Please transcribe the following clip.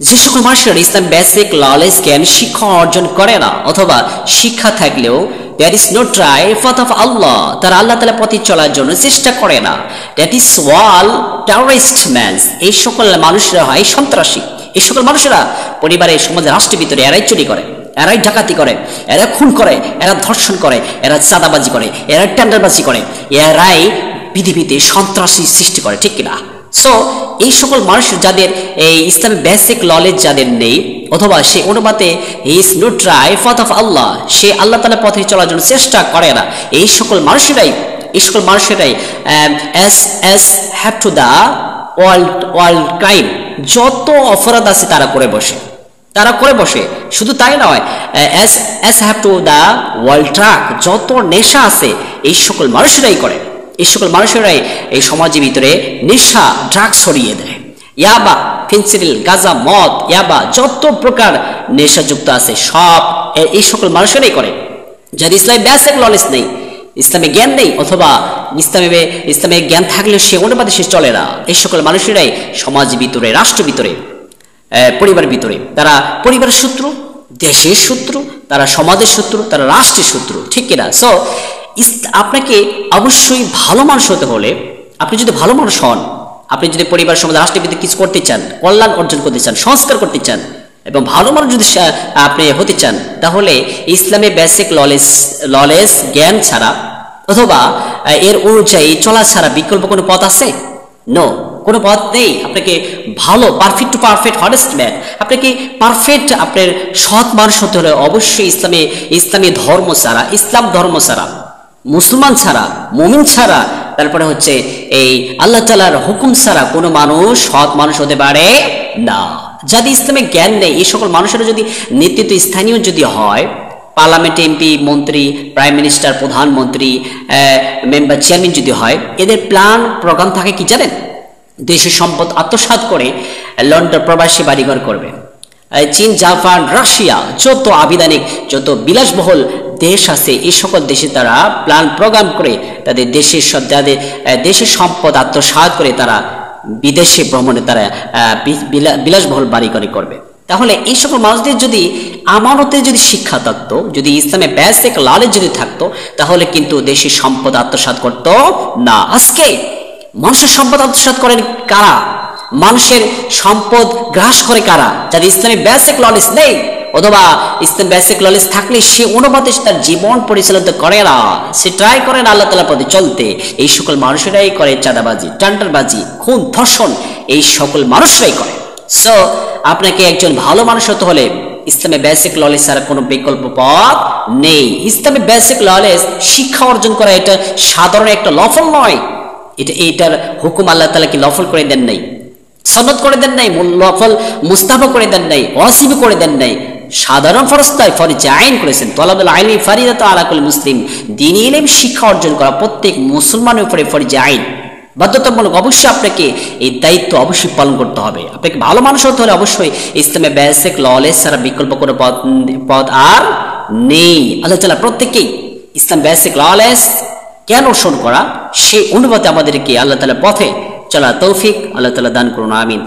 যে সকল মানুষেরা ইসলাম বেসিক ললেজ জ্ঞান শিক্ষা অর্জন করে না, অথবা শিক্ষা থাকলেও that is no try path of Allah, তারা আল্লাহ তাআলার পথে চলার জন্য চেষ্টা করে না, that is all terrorist man's, এই সকল মানুষরা হয় সন্ত্রাসী। এই সকল মানুষেরা পরিবারের, সমাজের, রাষ্ট্রের ভিতরে এরাই চুরি করে, এরাই ডাকাতি করে, এরা খুন করে, এরা ধর্ষণ করে, এরা চাঁদাবাজি করে, এরা টেন্ডারবাজি করে, এরাই পৃথিবীতে সন্ত্রাসী সৃষ্টি করে, ঠিক কিনা? সো এই সকল মানুষ যাদের এই ইসলামের বেসিক নলেজ যাদের নেই, অথবা সে অনুপাতে is no try path of Allah, সে আল্লাহ তাআলার পথে চলার জন্য চেষ্টা করে না, এই সকল মানুষেরাই as have to the world crime, যত অপরাধ আছে তারা করে বসে। শুধু তাই নয়, as have to the world truck, যত নেশা আছে এই সকল মানুষেরাই করে। এই সকল মানুষেরাই এই সমাজের ভিতরে নেশা, ড্রাগস ছড়িয়ে দেয়। ইয়াবা, ফেন্সিডিল, গাঁজা, মদ, ইয়াবা, যত প্রকার নেশাযুক্ত আছে সব এই সকল মানুষেরাই করে, যাদের ইসলামের বেসিক নলেজ নেই, ইসলামে জ্ঞান নেই, অথবা ইসলামে জ্ঞান থাকলেও সে অনুপাতে সে চলে না। এই সকল মানুষেরাই সমাজের ভিতরে, রাষ্ট্র ভিতরে, পরিবারের ভিতরে, তারা পরিবারের শত্রু, দেশের শত্রু, তারা সমাজের শত্রু, তারা রাষ্ট্রের শত্রু, ঠিক কিনা? সো আপনাকে অবশ্যই ভালো মানুষ হতে হলে, আপনি যদি ভালো মানুষ হন, আপনি যদি পরিবার, সমাজ, রাষ্ট্রের ভিতরে কিছু করতে চান, কল্যাণ অর্জন করতে চান, সংস্কার করতে চান, এবং ভালো মানুষ যদি আপনি হতে চান, তাহলে ইসলামে বেসিক নলেজ জ্ঞান ছাড়া, অথবা এর অনুযায়ী চলা ছাড়া বিকল্প কোনো পথ আছে? নো, কোনো পথ নেই। আপনাকে ভালো, perfect two perfect honest man, আপনাকে পারফেক্ট, আপনার সৎ মানুষ হতে হলে অবশ্যই ইসলামী ধর্ম ছাড়া, ইসলাম ধর্ম ছাড়া, মুসলমান ছাড়া, মুমিন ছাড়া, তারপরে হচ্ছে এই আল্লাহ তাআলার হুকুম ছাড়া কোনো মানুষ সৎ মানুষ হতে পারে না। যাদের ইসলামে জ্ঞান নেই, এই সকল মানুষেরা যদি নেতৃত্ব স্থানীয় যদি হয়, পার্লামেন্ট, এমপি, মন্ত্রী, প্রাইম মিনিস্টার, প্রধানমন্ত্রী, মেম্বার, চেয়ারম্যান যদি হয়, এদের প্ল্যান প্রোগ্রাম থাকে কি জানেন? দেশের সম্পদ আত্মসাৎ করে লন্ডন প্রবাসী বাড়িঘর করবে। চীন, জাপান, রাশিয়া, যত আবিধানিক, যত বিলাসবহুল দেশ আছে, এই সকল দেশে তারা প্ল্যান প্রোগ্রাম করে যাদের দেশের সম্পদ আত্মসাৎ করে তারা বিদেশে ভ্রমণে তারা বিলাসবহুল বাড়িঘর করবে। তাহলে এই সকল মানুষদের যদি আমানতে যদি শিক্ষা থাকতো, যদি ইসলামে বেসিক নলেজ যদি থাকতো, তাহলে কিন্তু দেশের সম্পদ আত্মসাৎ করতো না। আজকে মানুষের সম্পদ আত্মসাৎ করেন কারা? মানুষের সম্পদ গ্রাস করে কারা? যাদের ইসলামে বেসিক নলেজ নেই, অথবা ইসলাম বেসিক নলেজ থাকলে সে অনুপাতে তার জীবন পরিচালিত করে না, সে ট্রাই করে না আল্লাহ তাআলার পথে চলতে, এই সকল মানুষেরাই করে চাঁদাবাজি, টেন্ডারবাজি, খুন, ধর্ষণ, এই সকল মানুষরাই করে। সো আপনাকে একজন ভালো মানুষ হতে হলে ইসলামে বেসিক নলেজ ছাড়া কোনো বিকল্প পথ নেই। ইসলামে বেসিক নলেজ শিক্ষা অর্জন করা এটা সাধারণ একটা লফল নয়, এটার হুকুম আল্লাহ তাআলা কি লফল করে দেন নাই, সনদ করে দেন নাই, লফল মুস্তাহাব করে দেন নাই, ওয়াজিব করে দেন নাই, সাধারণ ফরজ তাই ফরজ আইন করেছেন। তলাবুল ইলমি ফারিদাতুন আলা কুল্লি মুসলিম, দ্বীনি ইলম শিক্ষা অর্জন করা প্রত্যেক মুসলমানের উপরে ফরজ আইন, বাধ্যতামূলক। অবশ্যই আপনাকে এই দায়িত্ব অবশ্যই পালন করতে হবে। আপনাকে ভালো মানুষ হতে হলে অবশ্যই ইসলামে বেসিক নলেজ ছাড়া বিকল্প কোনো পথ আর নেই। আল্লাহ তাআলা প্রত্যেককেই ইসলাম বেসিক নলেজ জ্ঞান অর্জন করা, সেই অনুপাতে আমাদেরকে আল্লাহ তাআলার পথে চলা তৌফিক আল্লাহ তাআলা দান করুন, আমিন।